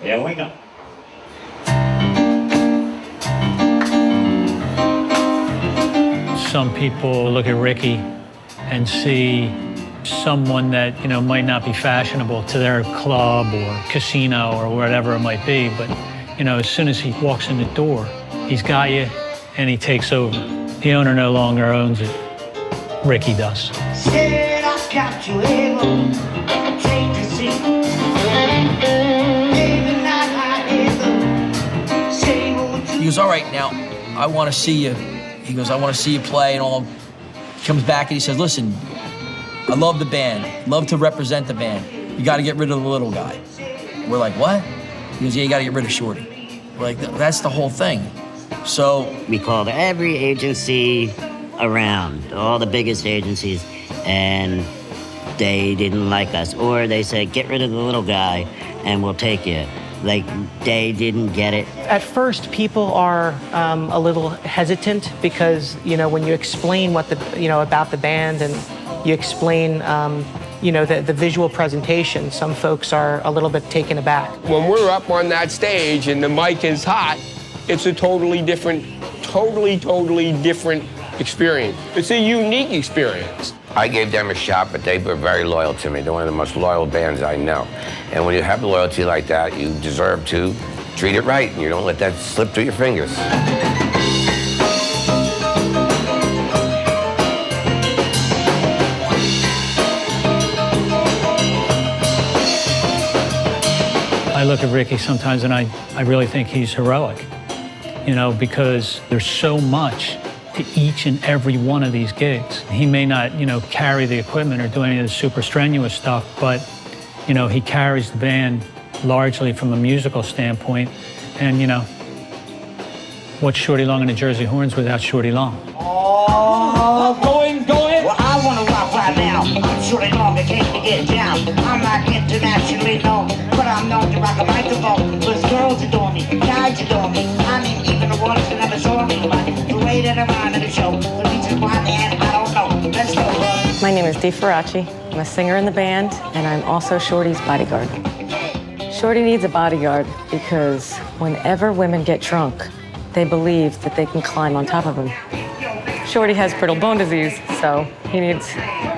Here we go. Some people look at Ricky and see someone that, you know, might not be fashionable to their club or casino or whatever it might be, but, you know, as soon as he walks in the door, he's got you and he takes over. The owner no longer owns it. Ricky does. Said I got you able to take the seat. Maybe not I ever say what you. He goes, all right, now, I want to see you. He goes, I want to see you play and all. He comes back and he says, listen, I love the band, love to represent the band. You got to get rid of the little guy. We're like, what? He goes, yeah, you got to get rid of Shorty. We're like, that's the whole thing. So we called every agency around, all the biggest agencies, and they didn't like us. Or they said, get rid of the little guy and we'll take you. Like, they didn't get it. At first, people are a little hesitant because, you know, when you explain what the, you know, about the band and you explain, you know, the visual presentation, some folks are a little bit taken aback. When we're up on that stage and the mic is hot, it's a totally different experience. It's a unique experience. I gave them a shot, but they were very loyal to me. They're one of the most loyal bands I know. And when you have loyalty like that, you deserve to treat it right, and you don't let that slip through your fingers. I look at Ricky sometimes and I really think he's heroic, you know, because there's so much to each and every one of these gigs. He may not, you know, carry the equipment or do any of the super strenuous stuff, but, you know, he carries the band largely from a musical standpoint. And, you know, what's Shorty Long and the Jersey Horns without Shorty Long? Oh, going. Well, I want to rock right now. I'm Shorty Long, I came to get down. I'm not internationally known, but I'm known to rock a microphone. Because girls adore me, guys adore me. I mean, even the ones that never saw me. But the way that I'm on the show, the reason why, man, I don't know. Let's go. My name is Dee Faraci. I'm a singer in the band, and I'm also Shorty's bodyguard. Shorty needs a bodyguard because whenever women get drunk, they believe that they can climb on top of him. Shorty has brittle bone disease, so he needs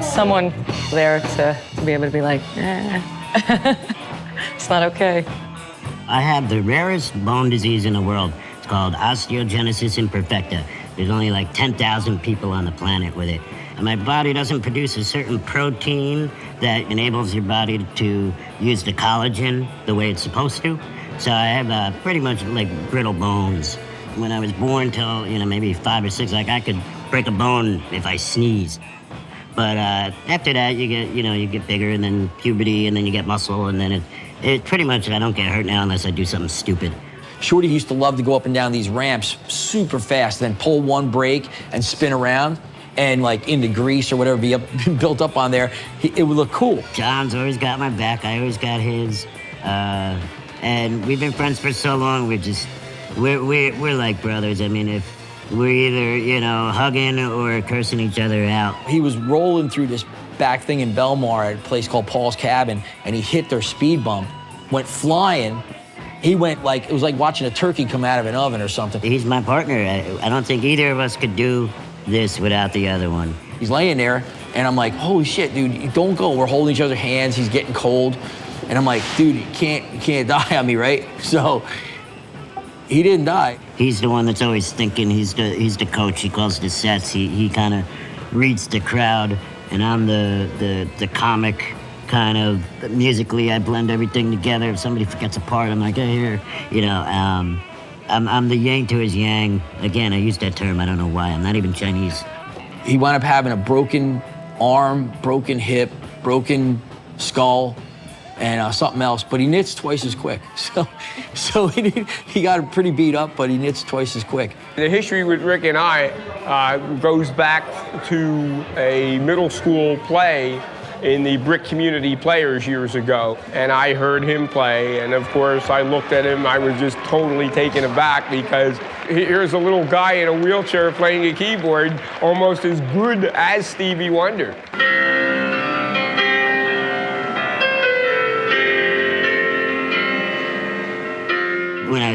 someone there to be able to be like, it's not okay. I have the rarest bone disease in the world. It's called osteogenesis imperfecta. There's only like 10,000 people on the planet with it. And my body doesn't produce a certain protein that enables your body to use the collagen the way it's supposed to. So I have pretty much like brittle bones. When I was born till, you know, maybe 5 or 6, like I could break a bone if I sneezed. But after that, you get bigger, and then puberty, and then you get muscle, and then it pretty much, I don't get hurt now unless I do something stupid. Shorty used to love to go up and down these ramps super fast, then pull one brake and spin around, and like into grease or whatever be built up on there. It would look cool. John's always got my back. I always got his. And we've been friends for so long. We're like brothers. I mean, if we're either, you know, hugging or cursing each other out. He was rolling through this back thing in Belmar at a place called Paul's Cabin, and he hit their speed bump, went flying. He went like, it was like watching a turkey come out of an oven or something. He's my partner. I don't think either of us could do this without the other one. He's laying there, and I'm like, holy shit, dude, don't go. We're holding each other's hands. He's getting cold. And I'm like, dude, you can't die on me, right? So he didn't die. He's the one that's always thinking. He's the coach. He calls the sets. He kind of reads the crowd, and I'm the comic kind of. Musically, I blend everything together. If somebody forgets a part, I'm like, hey, here, you know. I'm the yang to his yang. Again, I use that term. I don't know why. I'm not even Chinese. He wound up having a broken arm, broken hip, broken skull, and something else, but he knits twice as quick. So he got pretty beat up, but he knits twice as quick. The history with Rick and I goes back to a middle school play in the Brick Community Players years ago, and I heard him play, and of course I looked at him, I was just totally taken aback because here's a little guy in a wheelchair playing a keyboard almost as good as Stevie Wonder.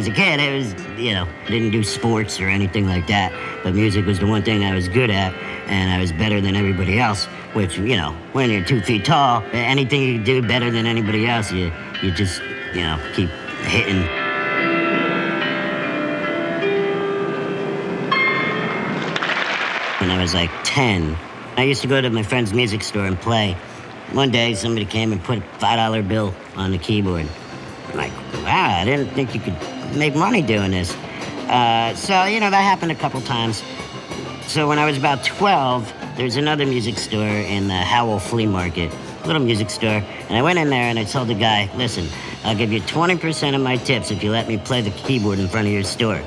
a kid, it was, I didn't do sports or anything like that, but music was the one thing I was good at, and I was better than everybody else, which, when you're 2 feet tall, anything you do better than anybody else, you just, keep hitting. When I was like 10, I used to go to my friend's music store and play. One day, somebody came and put a $5 bill on the keyboard. I'm like, wow, I didn't think you could make money doing this. So, that happened a couple times. So when I was about 12, there's another music store in the Howell Flea Market, little music store. And I went in there and I told the guy, listen, I'll give you 20% of my tips if you let me play the keyboard in front of your store.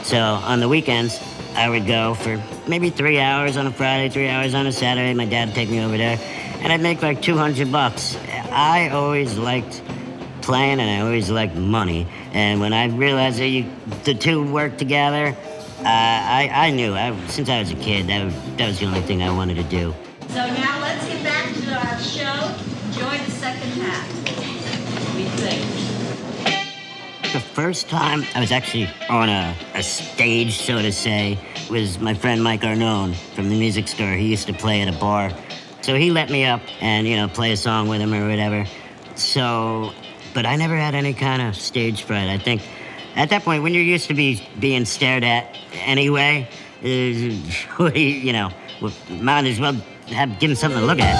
So on the weekends, I would go for maybe 3 hours on a Friday, 3 hours on a Saturday. My dad would take me over there, and I'd make like $200. I always liked playing, and I always liked money. And when I realized that the two work together, I knew, since I was a kid, that was the only thing I wanted to do. So now let's get back to our show. Enjoy the second half. What do you think? The first time I was actually on a stage, so to say, was my friend Mike Arnone from the music store. He used to play at a bar. So he let me up and, play a song with him or whatever. So, but I never had any kind of stage fright. I think at that point, when you're used to being stared at anyway, might as well give him something to look at.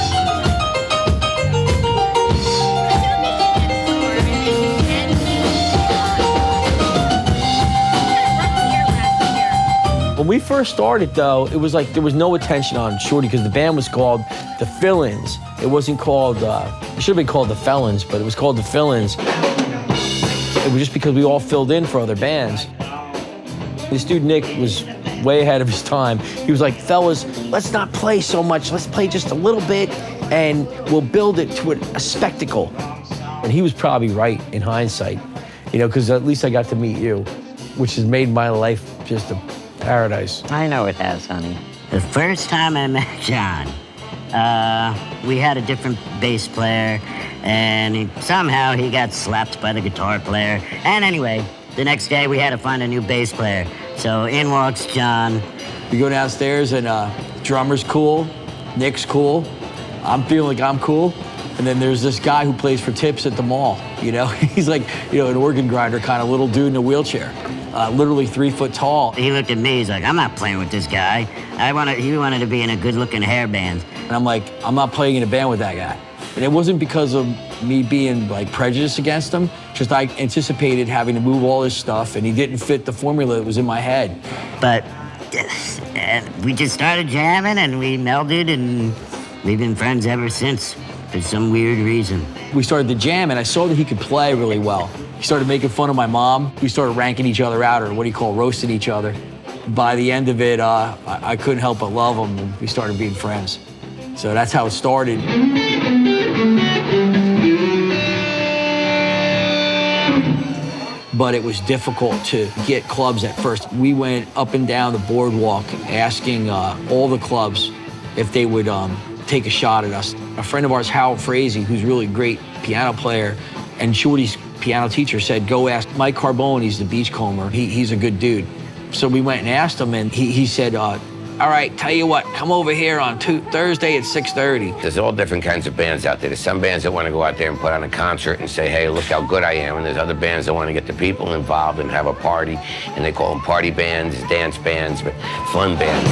When we first started, though, it was like there was no attention on Shorty because the band was called the Fill-Ins. It wasn't called, it should have been called the Felons, but it was called the Fill-Ins. It was just because we all filled in for other bands. This dude, Nick, was way ahead of his time. He was like, fellas, let's not play so much. Let's play just a little bit, and we'll build it to a spectacle. And he was probably right in hindsight, because at least I got to meet you, which has made my life just a paradise. I know it has, honey. The first time I met John, we had a different bass player, and somehow he got slapped by the guitar player. And anyway, the next day we had to find a new bass player. So in walks John. We go downstairs and drummer's cool, Nick's cool, I'm feeling like I'm cool. And then there's this guy who plays for tips at the mall, He's like, an organ grinder kind of little dude in a wheelchair, literally 3 foot tall. He looked at me, he's like, I'm not playing with this guy. He wanted to be in a good-looking hair band. And I'm like, I'm not playing in a band with that guy. And it wasn't because of me being like prejudiced against him, just I anticipated having to move all this stuff and he didn't fit the formula that was in my head. But we just started jamming and we melded and we've been friends ever since for some weird reason. We started to jam and I saw that he could play really well. He started making fun of my mom. We started ranking each other out, or what do you call roasting each other. By the end of it, I couldn't help but love him and we started being friends. So that's how it started. But it was difficult to get clubs at first. We went up and down the boardwalk asking all the clubs if they would take a shot at us. A friend of ours, Howard Frazee, who's a really great piano player, and Shorty's piano teacher said, go ask Mike Carbone, he's the beachcomber, he's a good dude. So we went and asked him, and he said, all right, tell you what, come over here on Thursday at 6:30. There's all different kinds of bands out there. There's some bands that want to go out there and put on a concert and say, hey, look how good I am. And there's other bands that want to get the people involved and have a party. And they call them party bands, dance bands, but fun bands.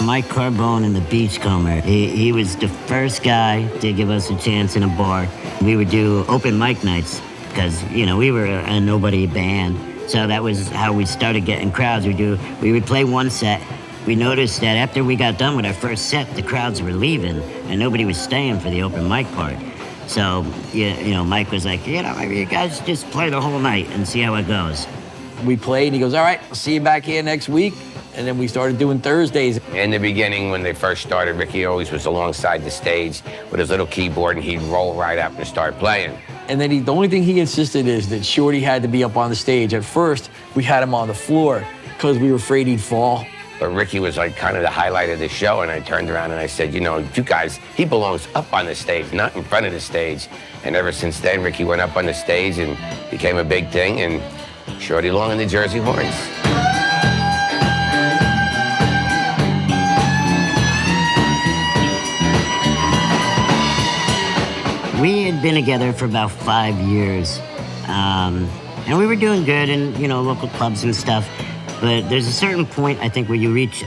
Mike Carbone and the Beachcomber. He was the first guy to give us a chance in a bar. We would do open mic nights because, we were a nobody band. So that was how we started getting crowds. We would play one set. We noticed that after we got done with our first set, the crowds were leaving and nobody was staying for the open mic part. So, Mike was like, maybe you guys just play the whole night and see how it goes. We played and he goes, all right, I'll see you back here next week. And then we started doing Thursdays. In the beginning, when they first started, Ricky always was alongside the stage with his little keyboard, and he'd roll right up and start playing. And then the only thing he insisted is that Shorty had to be up on the stage. At first, we had him on the floor because we were afraid he'd fall. But Ricky was like kind of the highlight of the show, and I turned around and I said, you know, you guys, he belongs up on the stage, not in front of the stage. And ever since then, Ricky went up on the stage and became a big thing, and Shorty Long and the Jersey Horns. We had been together for about 5 years, and we were doing good in, you know, local clubs and stuff. But there's a certain point, I think, where you reach,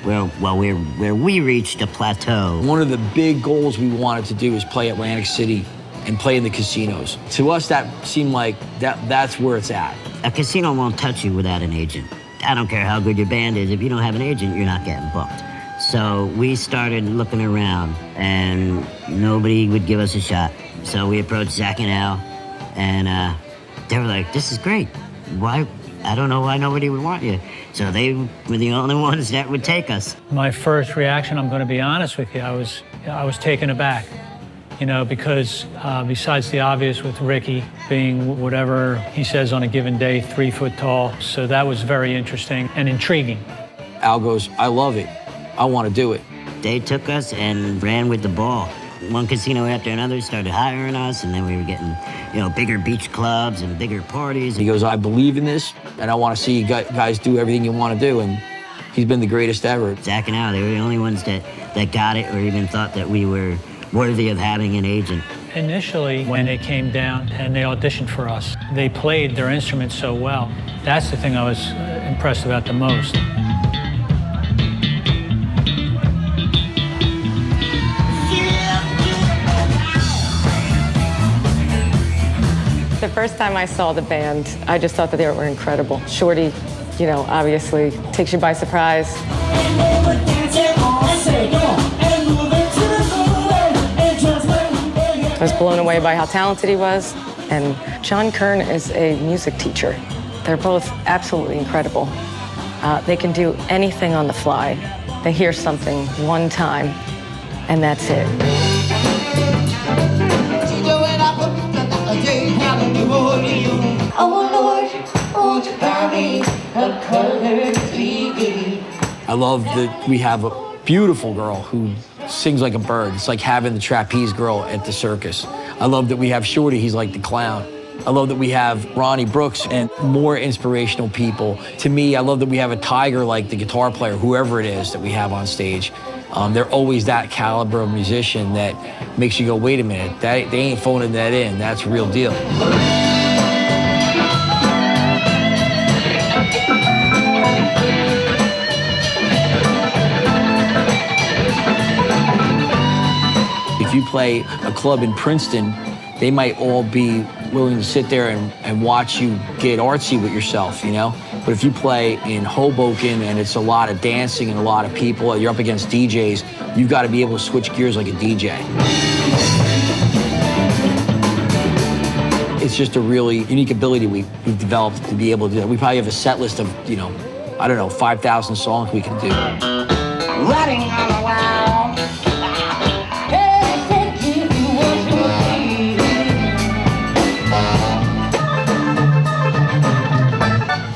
where we reached a plateau. One of the big goals we wanted to do is play Atlantic City and play in the casinos. To us, that seemed like that's where it's at. A casino won't touch you without an agent. I don't care how good your band is. If you don't have an agent, you're not getting booked. So we started looking around, and nobody would give us a shot. So we approached Zach and Al, and they were like, this is great. Why? I don't know why nobody would want you. So they were the only ones that would take us. My first reaction, I'm going to be honest with you, I was taken aback. You know, because besides the obvious with Ricky being whatever he says on a given day, 3 foot tall, so that was very interesting and intriguing. Al goes, I love it. I want to do it. They took us and ran with the ball. One casino after another started hiring us, and then we were getting, you know, bigger beach clubs and bigger parties. He goes, I believe in this, and I want to see you guys do everything you want to do, and he's been the greatest ever. Zach and Al, they were the only ones that got it or even thought that we were worthy of having an agent. Initially, when they came down and they auditioned for us, they played their instruments so well. That's the thing I was impressed about the most. The first time I saw the band, I just thought that they were incredible. Shorty, you know, obviously takes you by surprise. I was blown away by how talented he was. And John Kern is a music teacher. They're both absolutely incredible. They can do anything on the fly. They hear something one time, and that's it. I love that we have a beautiful girl who sings like a bird. It's like having the trapeze girl at the circus. I love that we have Shorty, he's like the clown. I love that we have Ronnie Brooks and more inspirational people. To me, I love that we have a tiger like the guitar player, whoever it is that we have on stage. They're always that caliber of musician that makes you go, wait a minute, they ain't phoning that in, that's a real deal. If you play a club in Princeton, they might all be willing to sit there and watch you get artsy with yourself, you know? But if you play in Hoboken and it's a lot of dancing and a lot of people, you're up against DJs, you've got to be able to switch gears like a DJ. It's just a really unique ability we've developed to be able to do that. We probably have a set list of, you know, I don't know, 5,000 songs we can do. Running on a wild.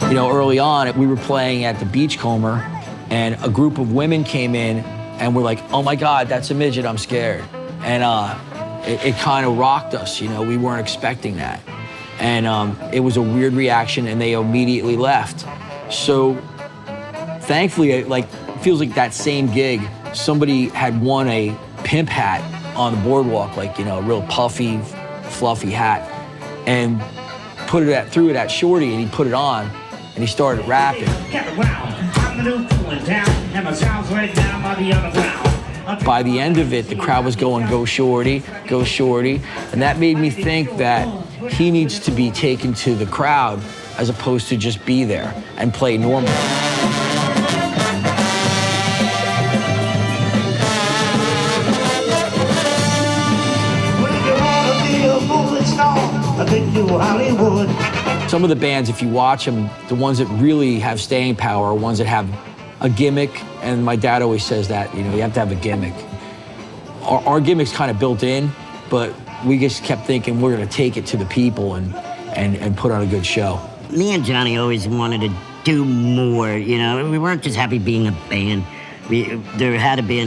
You know, early on, we were playing at the Beachcomber, and a group of women came in, and we're like, oh my God, that's a midget, I'm scared. And it kind of rocked us, you know, we weren't expecting that. And it was a weird reaction, and they immediately left. So thankfully, it feels like that same gig, somebody had won a pimp hat on the boardwalk, like, you know, a real puffy, fluffy hat, and threw it at Shorty, and he put it on, and he started rapping. By the end of it, the crowd was going, go Shorty, go Shorty. And that made me think that he needs to be taken to the crowd as opposed to just be there and play normal. Some of the bands, if you watch them, the ones that really have staying power are ones that have a gimmick, and my dad always says that, you know, you have to have a gimmick. Our gimmick's kind of built in, but we just kept thinking we're gonna take it to the people and put on a good show. Me and Johnny always wanted to do more, you know? We weren't just happy being a band. There had to be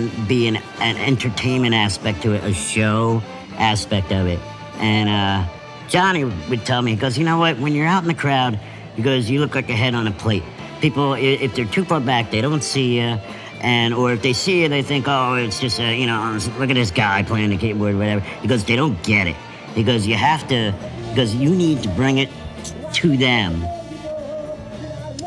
an entertainment aspect to it, a show aspect of it. And Johnny would tell me, he goes, you know what, when you're out in the crowd, he goes, you look like a head on a plate. People, if they're too far back, they don't see you. Or if they see you, they think, oh, it's just you know, look at this guy playing the keyboard, whatever. He goes, they don't get it. He goes, you have to, because you need to bring it to them.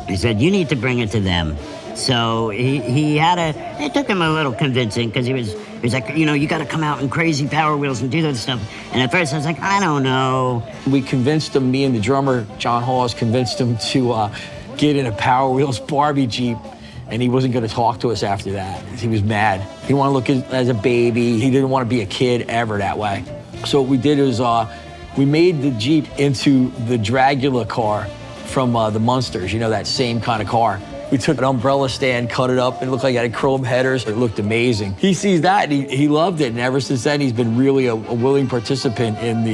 He said, you need to bring it to them. So it took him a little convincing, because he was like, you know, you got to come out in crazy Power Wheels and do that stuff. And at first I was like, I don't know. We convinced him, me and the drummer, John Hawes, convinced him to get in a Power Wheels Barbie Jeep, and he wasn't going to talk to us after that. He was mad. He didn't want to look as a baby. He didn't want to be a kid ever that way. So what we did was we made the Jeep into the Dragula car from the Munsters, you know, that same kind of car. We took an umbrella stand, cut it up, and it looked like it had chrome headers. It looked amazing. He sees that, and he loved it, and ever since then, he's been really a willing participant in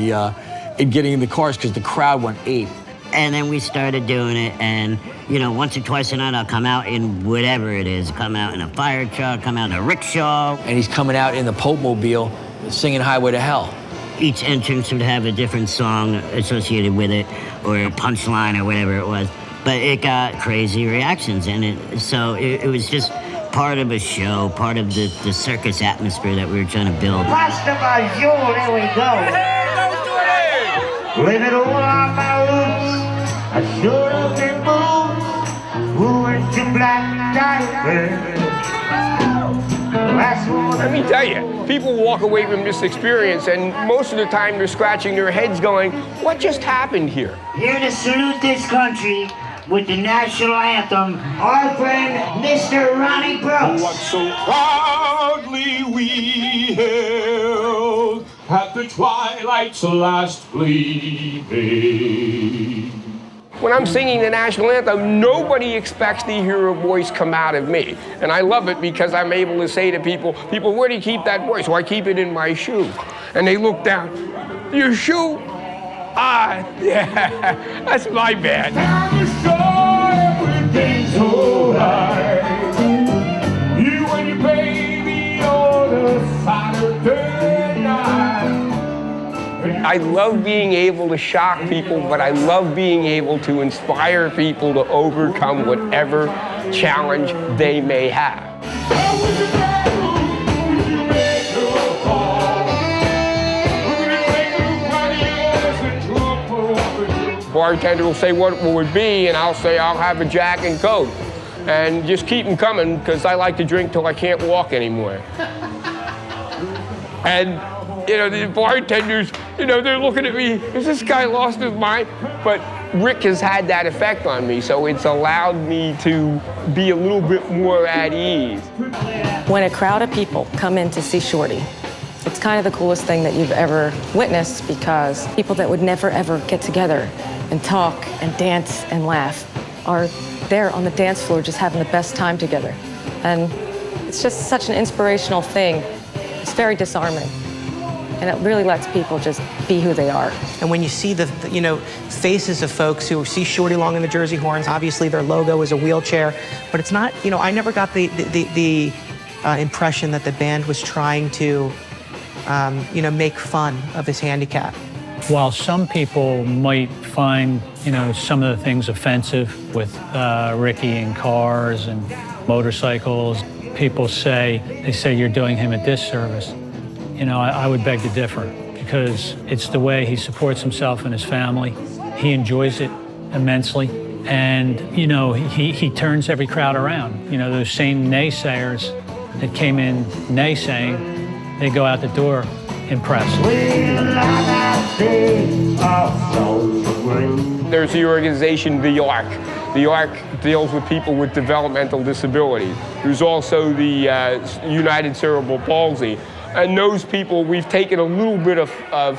getting in the cars, because the crowd went ape. And then we started doing it, and, you know, once or twice a night, I'll come out in whatever it is. Come out in a fire truck, come out in a rickshaw. And he's coming out in the Pope Mobile, singing Highway to Hell. Each entrance would have a different song associated with it, or a punchline, or whatever it was. But it got crazy reactions, and it was just part of a show, part of the circus atmosphere that we were trying to build. Pasta Bajou, there we go. Live it all on my roots. I should have been moved. Who went to Black Diamond? Let me tell you, people walk away from this experience, and most of the time they're scratching their heads going, what just happened here? Here to salute this country with the national anthem, our friend, Mr. Ronnie Brooks. What so proudly we hailed at the twilight's last gleaming. When I'm singing the national anthem, nobody expects to hear a voice come out of me. And I love it because I'm able to say to people, where do you keep that voice? Well, I keep it in my shoe. And they look down, your shoe? Ah, yeah, that's my bad. Everything's alright. You and your baby on a Saturday night. I love being able to shock people, but I love being able to inspire people to overcome whatever challenge they may have. Bartender will say what it would be, and I'll say I'll have a Jack and Coke. And just keep them coming, because I like to drink till I can't walk anymore. And, you know, the bartenders, you know, they're looking at me, has this guy lost his mind? But Rick has had that effect on me, so it's allowed me to be a little bit more at ease. When a crowd of people come in to see Shorty, it's kind of the coolest thing that you've ever witnessed, because people that would never, ever get together and talk and dance and laugh are there on the dance floor just having the best time together. And it's just such an inspirational thing. It's very disarming. And it really lets people just be who they are. And when you see the you know, faces of folks who see Shorty Long and the Jersey Horns, obviously their logo is a wheelchair, but it's not, you know, I never got the impression that the band was trying to, you know, make fun of his handicap. While some people might find, you know, some of the things offensive with Ricky and cars and motorcycles, people say you're doing him a disservice. You know, I would beg to differ, because it's the way he supports himself and his family. He enjoys it immensely. And, you know, he turns every crowd around. You know, those same naysayers that came in naysaying, they go out the door impressed. There's the organization, The Arc. The Arc deals with people with developmental disabilities. There's also the United Cerebral Palsy. And those people, we've taken a little bit of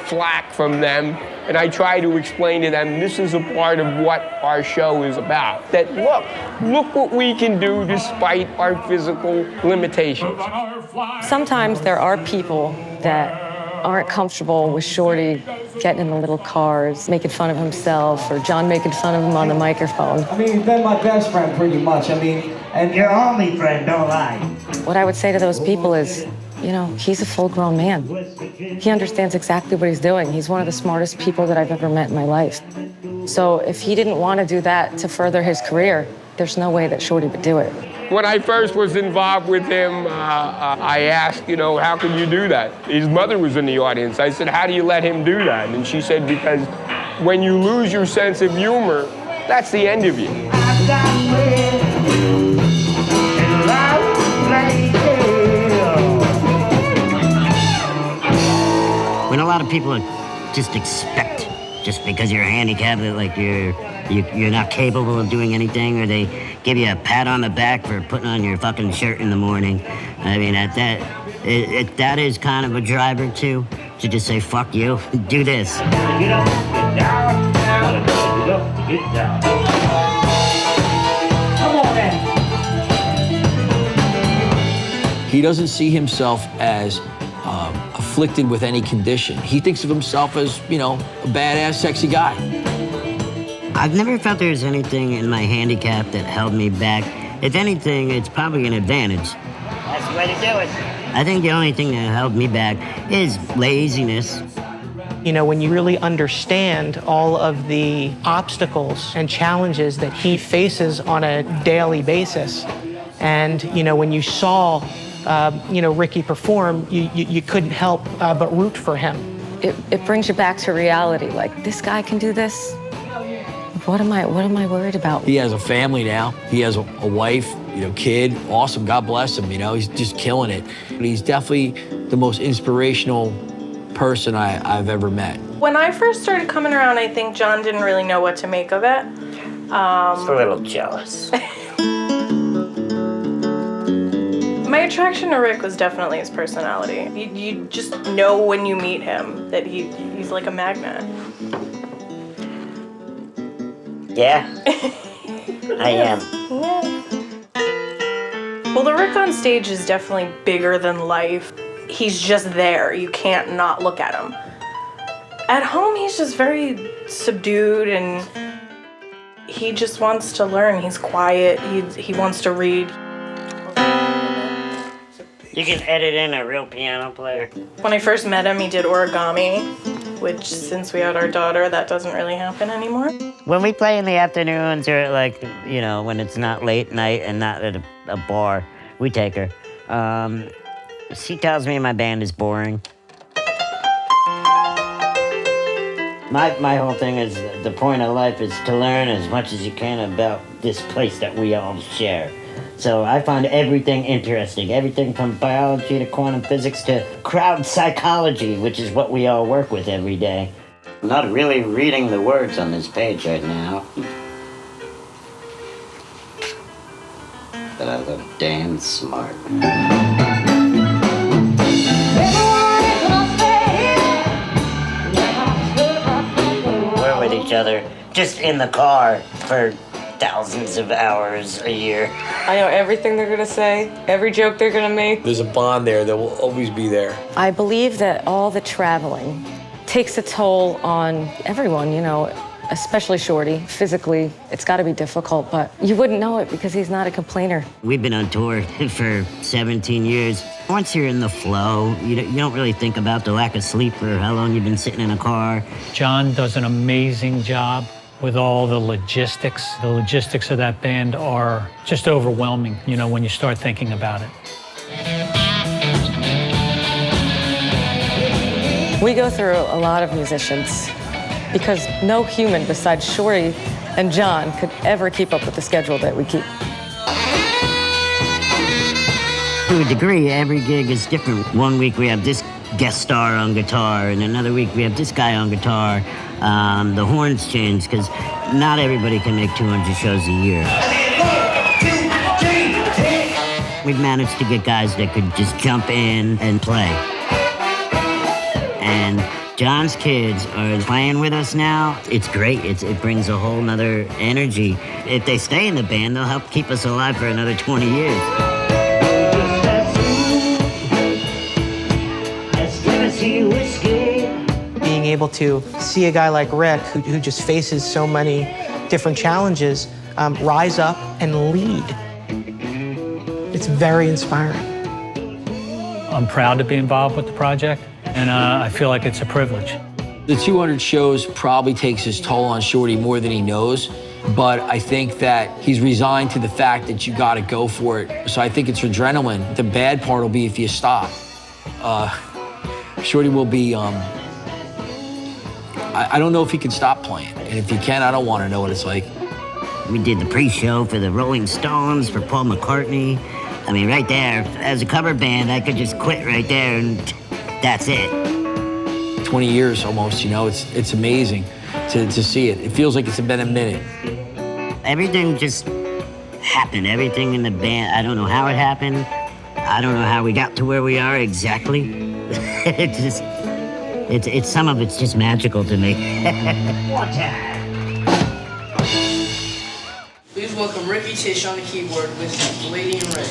flack from them, and I try to explain to them this is a part of what our show is about. That look what we can do despite our physical limitations. Sometimes there are people that aren't comfortable with Shorty getting in the little cars, making fun of himself, or John making fun of him on the microphone. I mean, he's been my best friend pretty much. I mean, and your only friend, don't lie. What I would say to those people is, you know, he's a full-grown man. He understands exactly what he's doing. He's one of the smartest people that I've ever met in my life. So if he didn't want to do that to further his career, there's no way that Shorty would do it. When I first was involved with him, I asked, you know, how can you do that? His mother was in the audience. I said, how do you let him do that? And she said, because when you lose your sense of humor, that's the end of you. When a lot of people just expect, just because you're handicapped, that like you're not capable of doing anything, or they give you a pat on the back for putting on your fucking shirt in the morning. I mean, that is kind of a driver too, to just say fuck you, do this. Get up, get down, get up, get down. Come on, man. He doesn't see himself as afflicted with any condition. He thinks of himself as, you know, a badass, sexy guy. I've never felt there's anything in my handicap that held me back. If anything, it's probably an advantage. That's the way to do it. I think the only thing that held me back is laziness. You know, when you really understand all of the obstacles and challenges that he faces on a daily basis, and, you know, when you saw, you know, Ricky perform, you couldn't help but root for him. It brings you back to reality. Like, this guy can do this. What am I worried about? He has a family now. He has a wife, you know, kid. Awesome. God bless him. You know, he's just killing it. He's definitely the most inspirational person I've ever met. When I first started coming around, I think John didn't really know what to make of it. Just a little jealous. My attraction to Rick was definitely his personality. You just know when you meet him that he's like a magnet. Yeah, I am. Yeah. Well, the Rick on stage is definitely bigger than life. He's just there. You can't not look at him. At home, he's just very subdued, and he just wants to learn. He's quiet. He wants to read. You can edit in a real piano player. When I first met him, he did origami, which since we had our daughter, that doesn't really happen anymore. When we play in the afternoons, or like, you know, when it's not late night and not at a bar, we take her. She tells me my band is boring. My whole thing is, the point of life is to learn as much as you can about this place that we all share. So I find everything interesting, everything from biology to quantum physics to crowd psychology, which is what we all work with every day. I'm not really reading the words on this page right now. But I look damn smart. We're with each other, just in the car for thousands of hours a year. I know everything they're gonna say, every joke they're gonna make. There's a bond there that will always be there. I believe that all the traveling takes a toll on everyone, you know, especially Shorty. Physically, it's got to be difficult, but you wouldn't know it because he's not a complainer. We've been on tour for 17 years. Once you're in the flow, you don't really think about the lack of sleep or how long you've been sitting in a car. John does an amazing job with all the logistics. The logistics of that band are just overwhelming, you know, when you start thinking about it. We go through a lot of musicians because no human besides Shorty and John could ever keep up with the schedule that we keep. To a degree, every gig is different. One week we have this guest star on guitar, and another week we have this guy on guitar. The horns change, because not everybody can make 200 shows a year. We've managed to get guys that could just jump in and play. And John's kids are playing with us now. It's great. It brings a whole nother energy. If they stay in the band, they'll help keep us alive for another 20 years. As Tennessee whiskey. able to see a guy like Rick, who just faces so many different challenges, rise up and lead. It's very inspiring. I'm proud to be involved with the project, and I feel like it's a privilege. The 200 shows probably takes his toll on Shorty more than he knows, but I think that he's resigned to the fact that you gotta go for it. So I think it's adrenaline. The bad part will be if you stop. Shorty will be, I don't know if he can stop playing. And if he can, I don't want to know what it's like. We did the pre-show for the Rolling Stones, for Paul McCartney. I mean, right there, as a cover band, I could just quit right there and that's it. 20 years almost, you know, it's amazing to see it. It feels like it's been a minute. Everything just happened, everything in the band. I don't know how it happened. I don't know how we got to where we are exactly. It's some of it's just magical to me. Please welcome Ricky Tish on the keyboard with Lady in Red.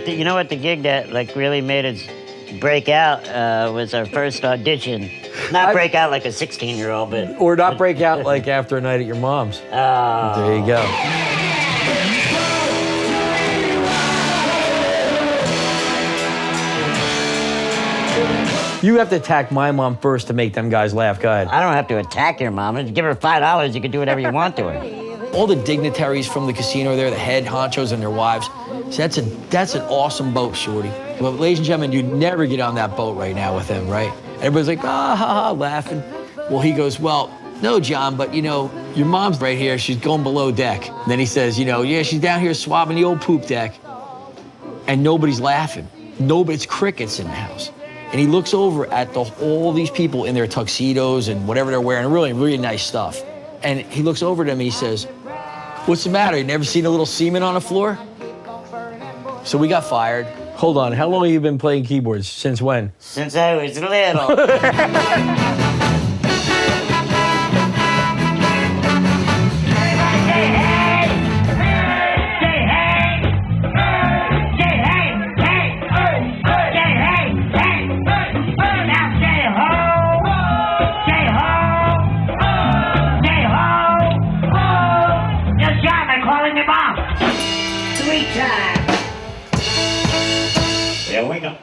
You know what, the gig that really made us break out was our first audition. Not break out like a 16-year-old, but... Or not break out like after a night at your mom's. Oh. There you go. You have to attack my mom first to make them guys laugh. Go ahead. I don't have to attack your mom. Just give her $5, you can do whatever you want to her. All the dignitaries from the casino there, the head honchos and their wives. So that's an awesome boat, Shorty. But ladies and gentlemen, you'd never get on that boat right now with him, right? Everybody's like, ah, ha, ha, laughing. Well, he goes, well, no, John, but you know, your mom's right here. She's going below deck. And then he says, you know, yeah, she's down here swabbing the old poop deck. And nobody's laughing. It's crickets in the house. And he looks over at all these people in their tuxedos and whatever they're wearing, really, really nice stuff. And he looks over to them and he says, what's the matter? You never seen a little semen on the floor? So we got fired. Hold on, how long have you been playing keyboards? Since when? Since I was little. There we go.